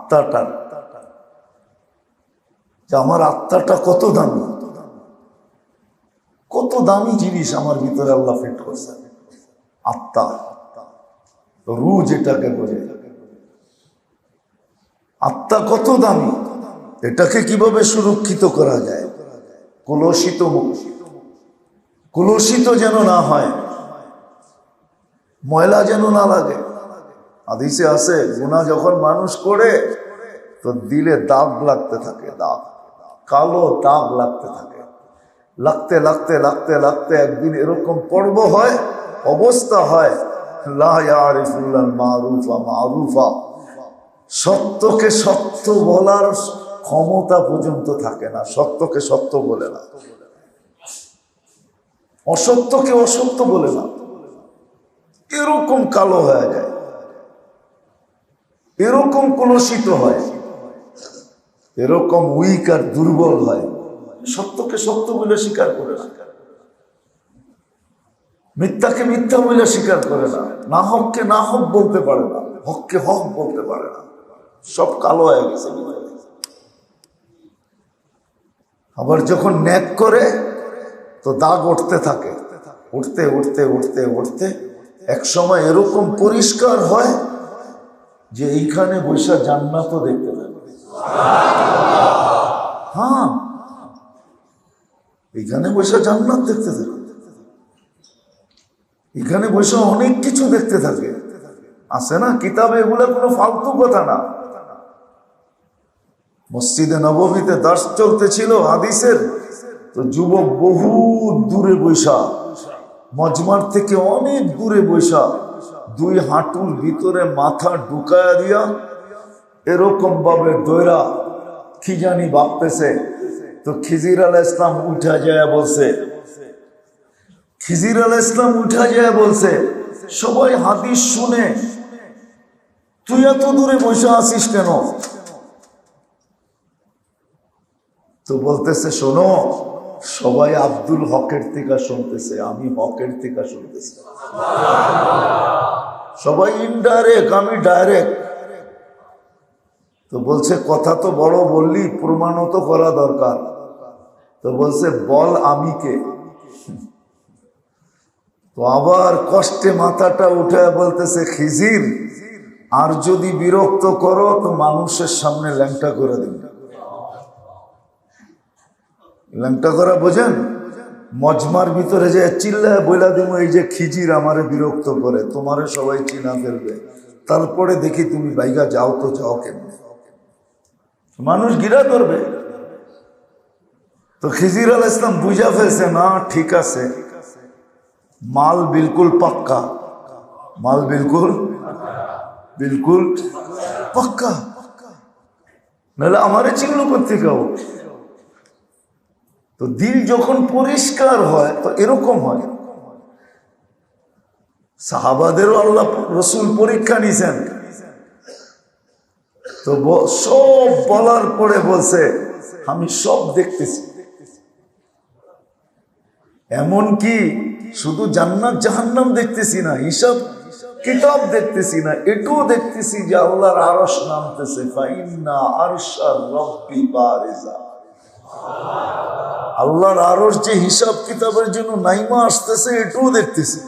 আত্মাটা, যে আমার আত্মাটা কত দামি, কত দামি জিনিস আমার ভিতরে আল্লাহ ফিট করছে। আত্মা, রূহ যেটাকে বলে, আত্মা কত দামি, এটাকে কিভাবে সুরক্ষিত করা যায়? কলুষিত যেন না হয়, ময়লা যেন না লাগে। হাদিসে আছে গুনাহ যখন মানুষ করে তো দিলে দাগ লাগতে থাকে, দাগ, কালো দাগ লাগতে থাকে। লাগতে লাগতে লাগতে লাগতে একদিন এরকম পর্ব হয়, অবস্থা হয়, লা ইয়ারিফুল মারুফা মারুফা, সত্যকে সত্য বলার ক্ষমতা পর্যন্ত থাকে না, সত্যকে সত্য বলে না, অসত্যকে অসত্য বলে না, এরকম কালো হয়ে যায়, এরকম কলুষিত হয়, এরকম উইক আর দুর্বল হয়, সত্যকে সত্য বলে স্বীকার করে না, মিথ্যাকে মিথ্যা বলে স্বীকার করে না, না হককে না হক বলতে পারে না, হককে হক বলতে পারে না, সব কালো হয়ে গেছে। আবার যখন ন্যাক করে তো দাগ উঠতে থাকে, উঠতে উঠতে উঠতে উঠতে এক সময় এরকম পরিষ্কার হয় যে এইখানে বৈশা জান্নাতও দেখতে পাবে। হ্যাঁ, এইখানে বৈশা জান্নাত দেখতে থাকে, এখানে বৈশা অনেক কিছু দেখতে থাকে। আছে না কিতাবে, এগুলো কোনো ফালতু কথা না। মসজিদে নববীতে দার্স চলতেছিল হাদিসের, তো যুবক বহু দূরে বৈশা, মজমার থেকে অনেক দূরে বৈশা, দুই হাঁটুর ভিতরে মাথা ঢুকায়া দিয়া এরকম ভাবে দৈরা কি জানি ভাবতেছে। তো খিজির আলাইহিস সালাম উঠা যায় বলছে, খিজির আলাইহিস সালাম উঠা যায় বলছে, সবাই হাদিস শুনে তুই এত দূরে বসে আসিস কেন? তো বলতেছে, শোনো, সবাই আব্দুল হকের থেকে শুনতেছে, আমি হকের থেকে শুনতেছি। সবাই ইনডাইরেক্ট, আমি ডাইরেক্ট। তো বলছে, কথা তো বড় বললি, প্রমাণও তো করা দরকার। তো বলছে, বল আমি কে? তো আবার কষ্টে মাথাটা উঠে বলতেছে, খিজির, আর যদি বিরক্ত করো তো মানুষের সামনে ল্যাংটা করে দিন। ল্যাংটা করা বোঝেন? মজমার ভিতরে যে চিল্লায় বইলা দিব, এই যে খিজির আমারে বিরক্ত করে, তোমারে সবাই চিনা ফেলবে, তারপরে দেখি তুমি বাইগা যাও, তো যাও কেমনে? মানুষ গিরা করবে। তো খিজির আলাইহিস সালাম বুঝা ফেলছে, না ঠিক আছে, মাল বিলকুল পাক্কা, মাল বিলকুল বিলকুল পাক্কা, নাহলে আমারে চিহ্ন করতে গাও। তো দিল যখন পরিষ্কার হয় তো এরকম হয়। সাহাবাদেরও আল্লাহ রসুল পরীক্ষা নিছেন, তো সব বলার পরে বলছে, আমি সব দেখতেছি, এমন কি শুধু জান্নাত জাহান্নাম দেখতেছি না, হিসাব কিতাব দেখতেছি না, এটাও দেখতেছি যে আল্লাহর আরশ নামতেছে, ফাইন্না আরশার রব্বি বারিজা, আল্লাহর আরশ যে হিসাব কিতাবের জন্য নাইমা আসতেছে, এটাও দেখতেছি।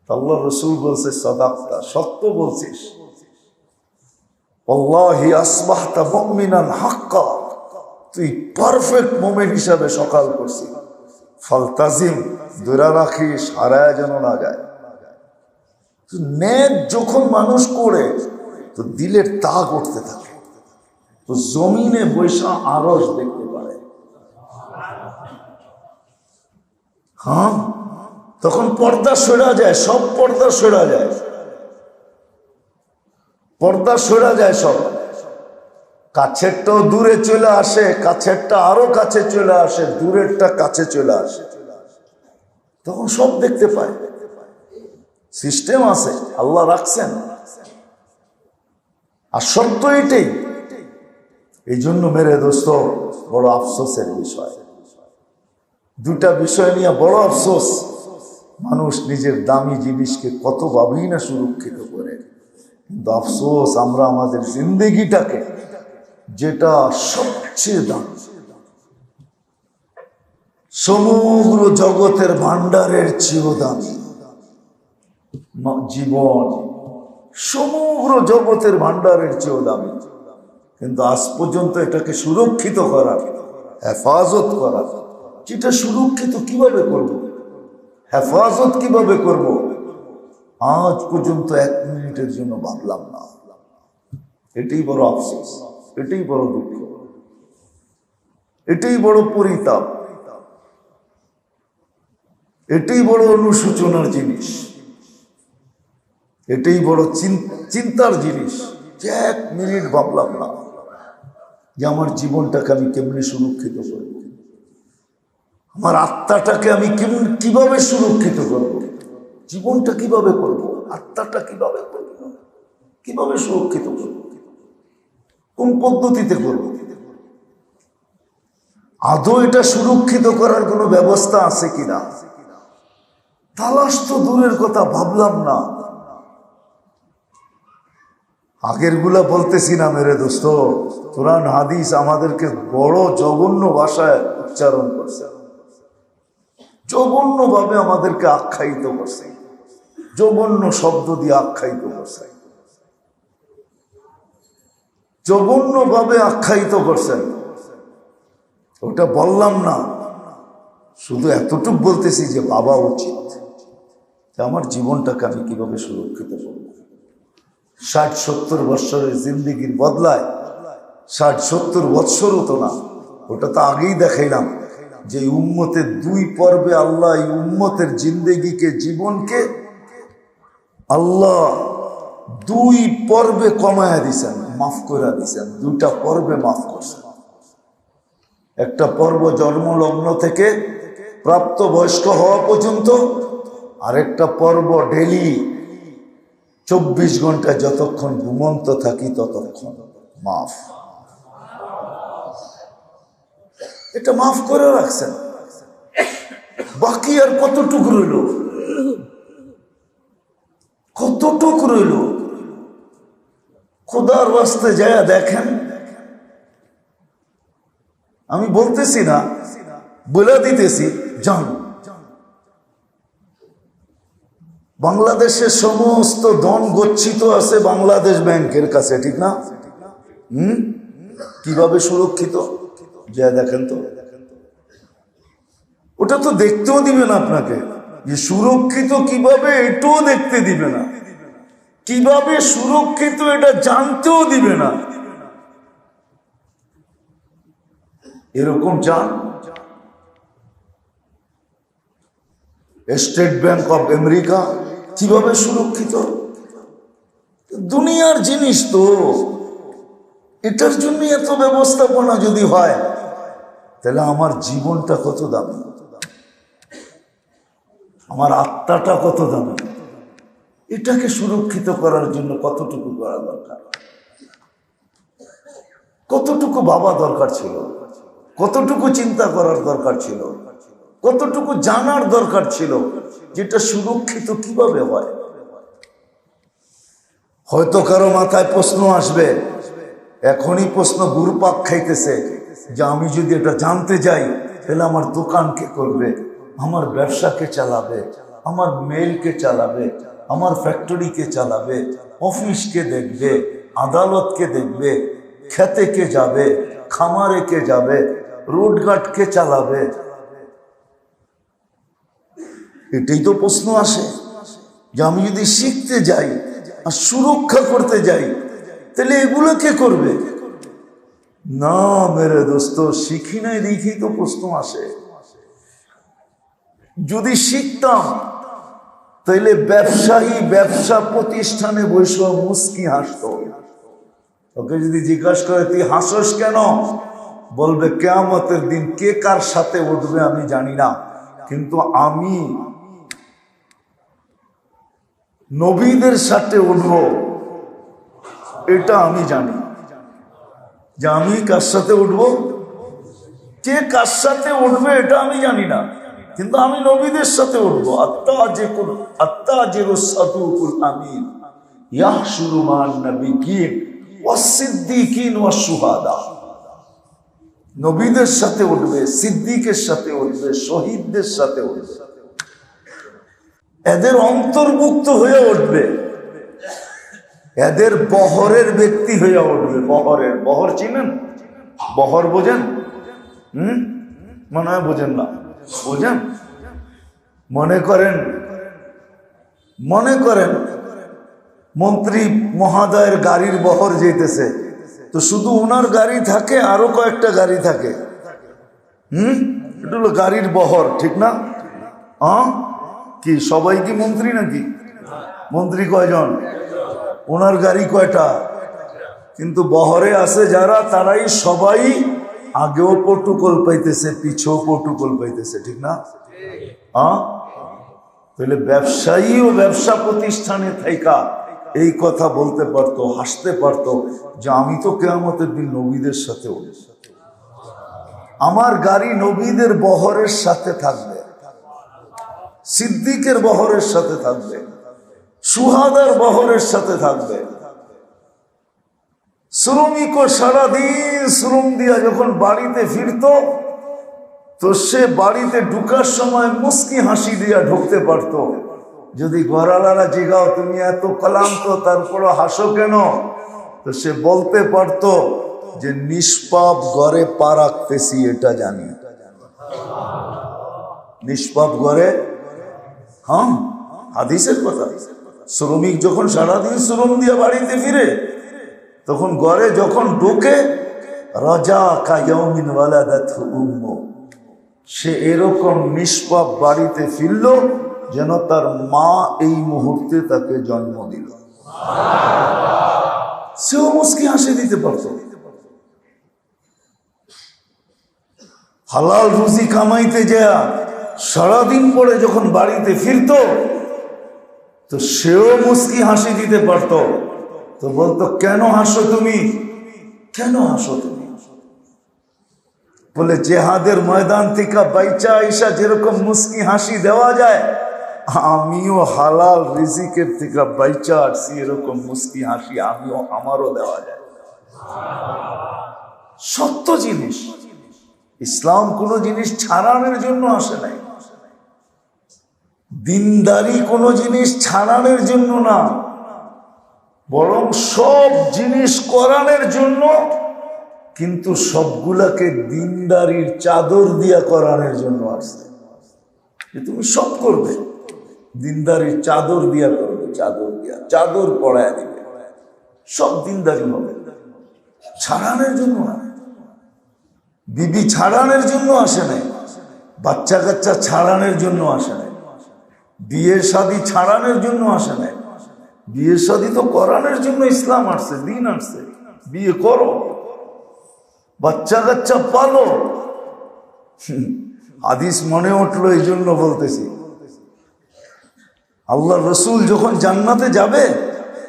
আল্লাহ রসুল বলছে, সাদাকতা, সত্য বলছিস, আল্লাহি আসবাহতা মুমিনান হাক্কা, তুই পারফেক্ট মুমিন হিসাবে সকাল করছিস, ফালতাজিম, দূরে রাখিস, হারায় যেন না যায়। নেক যখন মানুষ করে তো দিলের দাগ উঠতে থাকে, তো জমিনে বৈশা আরশ দেখতে পারে। হ্যাঁ, তখন পর্দা সরা যায়, সব পর্দা সরা যায়, পর্দা সরা যায় সব। কাছেরটাও দূরে চলে আসে, কাছেরটা আরো কাছে চলে আসে, দূরেরটা কাছে চলে আসে, তখন সব দেখতে পায়। সিস্টেম আছে, আল্লাহ রাখছেন। আর সত্য এটাই। এই জন্য মেরে দোস্ত, বড় আফসোসের বিষয়, দুটা বিষয় নিয়ে বড় আফসোস। মানুষ নিজের দামি জিনিসকে কতভাবেই না সুরক্ষিত করে, কিন্তু আফসোস, আমরা আমাদের জিন্দেগিটাকে, যেটা সবচেয়ে দাম, সমগ্র জগতের ভান্ডারের চেয়েও দামি জীবন, সমগ্র জগতের ভান্ডারের চেয়েও দামি, কিন্তু আজ পর্যন্ত এটাকে সুরক্ষিত করার, হেফাজত করার, যেটা সুরক্ষিত কিভাবে করব, হেফাজত কিভাবে করব, আজ পর্যন্ত 1 মিনিটের জন্য ভাবলাম না। এটাই বড় আফসোস, এটাই বড় দুঃখ, এটাই বড় পরিতাপ, এটাই বড় অনুশোচনার জিনিস, এটাই বড় চিন্তার জিনিস যে 1 মিনিট ভাবলাম না যে আমার জীবনটাকে আমি কেমনে সুরক্ষিত করব, আমার আত্মাটাকে আমি কিভাবে সুরক্ষিত করব, জীবনটা কিভাবে করব, আত্মাটা কিভাবে করব, কিভাবে সুরক্ষিত করব, কোন পদ্ধতিতে করব, আদৌ এটা সুরক্ষিত করার কোনো ব্যবস্থা আছে কিনা তালাশ তো দূরের কথা, ভাবলাম না। আগের গুলা বলতেছি না মেরে দোস্ত, কোরআন হাদিস আমাদেরকে বড় জঘন্য ভাষায় উচ্চারণ করছে, জঘন্য ভাবে আমাদেরকে আখ্যায়িত করছে, জঘন্য শব্দ দিয়ে আখ্যায়িত করছে, জঘন্য ভাবে আখ্যায়িত করছেন। ওটা বললাম না, শুধু এতটুকু বলতেছি যে ভাবা উচিত যে আমার জীবনটাকে আমি কিভাবে সুরক্ষিত করব। 60-70 বৎসরের জিন্দিগির বদলায় 60-70 বৎসরও তো না, ওটা তো আগেই দেখাইলাম যে উম্মতের 2 পর্বে আল্লাহ এই উম্মতের জিন্দেগিকে, জীবনকে আল্লাহ 2 পর্বে কমায়া দিছেন, মাফ করে দিছেন। 2টা পর্বে মাফ করছেন। একটা পর্ব জন্মলগ্ন থেকে প্রাপ্ত বয়স্ক হওয়া পর্যন্ত, আরেকটা পর্ব ডেলি 24 ঘন্টা যতক্ষণ ঘুমন্ত থাকি ততক্ষণ মাফ। এটা মাফ করে রাখছেন। বাকি আর কতটুকু রইল, কতটুকু রইল? খোদার ওয়াস্তে যায় দেখেন। আমি বলতেছি না, বলে দিতেছি, জান বাংলাদেশের সমস্ত ধন গচ্ছিত আছে বাংলাদেশ ব্যাংকের কাছে, ঠিক না? কিভাবে সুরক্ষিত যা দেখেন তো। ওটা তো দেখতেও দিবে না আপনাকে যে সুরক্ষিত কিভাবে, এটাও দেখতে দিবে না। কিভাবে সুরক্ষিত এটা জানতেও দিবে না। এরকম চান স্টেট ব্যাংক অফ আমেরিকা কিভাবে সুরক্ষিত? দুনিয়ার জিনিস তো, এটার জন্য এত ব্যবস্থাপনা যদি হয়, তাহলে আমার জীবনটা কত দামি, আমার আত্মাটা কত দামি, এটাকে সুরক্ষিত করার জন্য কতটুকু করা দরকার, কতটুকু ভাবা দরকার ছিল, কতটুকু চিন্তা করার দরকার ছিল, কতটুকু জানার দরকার ছিল, যেটা সুরক্ষিত কিভাবে হয়। হয়তো কারো মাথায় প্রশ্ন আসবে, এখনই প্রশ্ন ঘুরপাক খাইতেছে যে আমি যদি এটা জানতে যাই তাহলে আমার দোকান কে করবে, আমার ব্যবসা কে চালাবে, আমার মেল কে চালাবে, আমার ফ্যাক্টরি কে চালাবে, অফিস কে দেখবে, আদালত কে দেখবে, খেতে কে যাবে, খামারে কে যাবে, রোডঘাট কে চালাবে। এটাই তো প্রশ্ন আসে যে আমি যদি শিখতে যাই আর সুরক্ষা করতে যাই তাহলে এগুলো কে করবে? না মেরে দোস্ত, শিখি নাই দেখি তো প্রশ্ন আসে। যদি শিখতাম তাহলে ব্যবসায়ী ব্যবসা প্রতিষ্ঠানে বসে মুস্কি হাসতো। ওকে যদি জিজ্ঞাসা করে তুই হাসস কেন, বলবে কিয়ামতের দিন কে কার সাথে উঠবে আমি জানি না, কিন্তু আমি নবীদের সাথে উঠবো এটা আমি জানি। যে আমি কার সাথে উঠবো, কে কার সাথে উঠবে এটা আমি জানি না, কিন্তু আমি নবীদের সাথে উঠবো। আত্তাজিরুস সাদুকুল আমিন ইয়াহশুরু মান নাবিয়্যিন ওয়াস-সিদ্দীকিন ওয়াশ-শুহাদা। নবীদের সাথে উঠবে, সিদ্দিকের সাথে উঠবে, শহীদদের সাথে উঠবে, এদের অন্তর্ভুক্ত হয়ে উঠবে, এদের বহরের ব্যক্তি হয়ে উঠবে। বহরের, বহর চিনেন? বহর বোঝেন? মনে হয় বোঝেন না। বোঝেন? মনে করেন মন্ত্রী মহোদয়ের গাড়ির বহর যেতেছে, তো শুধু ওনার গাড়ি থাকে, আরো কয়েকটা গাড়ি থাকে। এটা হলো গাড়ির বহর, ঠিক না? কি সবাই কি মন্ত্রী নাকি? মন্ত্রী কয়জন? ওনার গাড়ি কয়টা? কিন্তু বহরে আছে যারা, তারাই সবাই আগেও প্রটোকল পাইতেছে, পিছেও প্রটোকল পাইতেছে, ঠিক না? তাহলে ব্যবসায়ী ও ব্যবসা প্রতিষ্ঠানে থাইকা এই কথা বলতে পারতো, হাসতে পারতো যে আমি তো কিয়ামতের দিন নবীদের সাথে উঠব, আমার গাড়ি নবীদের বহরের সাথে থাকবে, সিদ্দিকের বহরের সাথে থাকবে, শুহাদার বহরের সাথে থাকবে। শ্রমিকও সারাদিন শ্রম দিয়া যখন বাড়িতে ফিরত, তো সে বাড়িতে ঢুকার সময় মুস্কি হাসি দিয়া ঢুকতে পারত। যদি ঘরালারা জিগাও তুমি এত ক্লান্ত তারপরও হাসো কেন, তো সে বলতে পারত যে নিষ্পাপ ঘরে পা রাখতেছি, এটা জানি। নিষ্পাপ ঘরে, হাদিসের কথা। শ্রমিক যখন সারাদিন শ্রম দিয়ে বাড়িতে ফিরে, তখন ঘরে যখন ঢোকে, রাজা কায়াউমিন ওয়ালাদাতহু উম্মু, সে এরকম নিষ্পাপ বাড়িতে ফিরল যেন তার মা এই মুহূর্তে তাকে জন্ম দিল। সেও মুস্কি হাসি দিতে পারত। হালাল রুজি কামাইতে যায় সারাদিন পরে যখন বাড়িতে ফিরত, তো সেও মুস্কি হাসি দিতে পারত। তো বলতো কেন হাসো তুমি, কেন হাসো তুমি? বলে জেহাদের ময়দান থেকে বাইচা আইসা যেরকম মুস্কি হাসি দেওয়া যায়, আমিও হালাল রিজিকের থেকে বাইচা আসছি, এরকম মুস্কি হাসি আমারও দেওয়া যায়। সত্য জিনিস। ইসলাম কোনো জিনিস ছাড়ানোর জন্য আসে নাই, দিনদারি কোনো জিনিস ছাড়ানোর জন্য না, বরং সব জিনিস করানোর জন্য, কিন্তু সবগুলাকে দিনদারির চাদর দিয়া করানোর জন্য আসছে। যে তুমি সব করবে, দিনদারির চাদর দিয়া করবে, চাদর দিয়া, চাদর পড়ায় দিবে, সব দিনদারি হবে, ছাড়ানোর জন্য না। বিবি ছাড়ানোর জন্য আসে নাই, বাচ্চা কাচ্চা ছাড়ানোর জন্য আসে নাই, বিয়ে শাদী ছাড়ানোর জন্য আসে নাই। বিয়ে শাদী তো করানোর জন্য ইসলাম আসছে, দিন আসছে। বিয়ে করো, বাচ্চা কাচ্চা পালো। হাদিস মনে উঠলো, এই জন্য বলতেছি। আল্লাহর রসুল যখন জান্নাতে যাবে,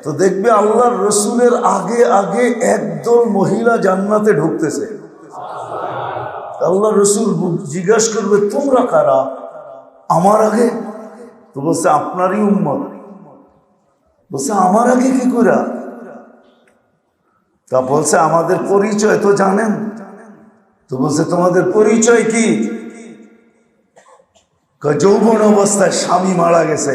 তো দেখবে আল্লাহর রসুলের আগে আগে একদল মহিলা জান্নাতে ঢুকতেছে। আল্লাহ রসুল জিজ্ঞাসা করবে তোমরা কারা আমার আগে? তো বলছে আপনারই উম্মত। বলছে আমার আগে কি করে? তা বলছে আমাদের পরিচয় তো জানেন। তো বলছে তোমাদের পরিচয় কি? যৌবন অবস্থায় স্বামী মারা গেছে,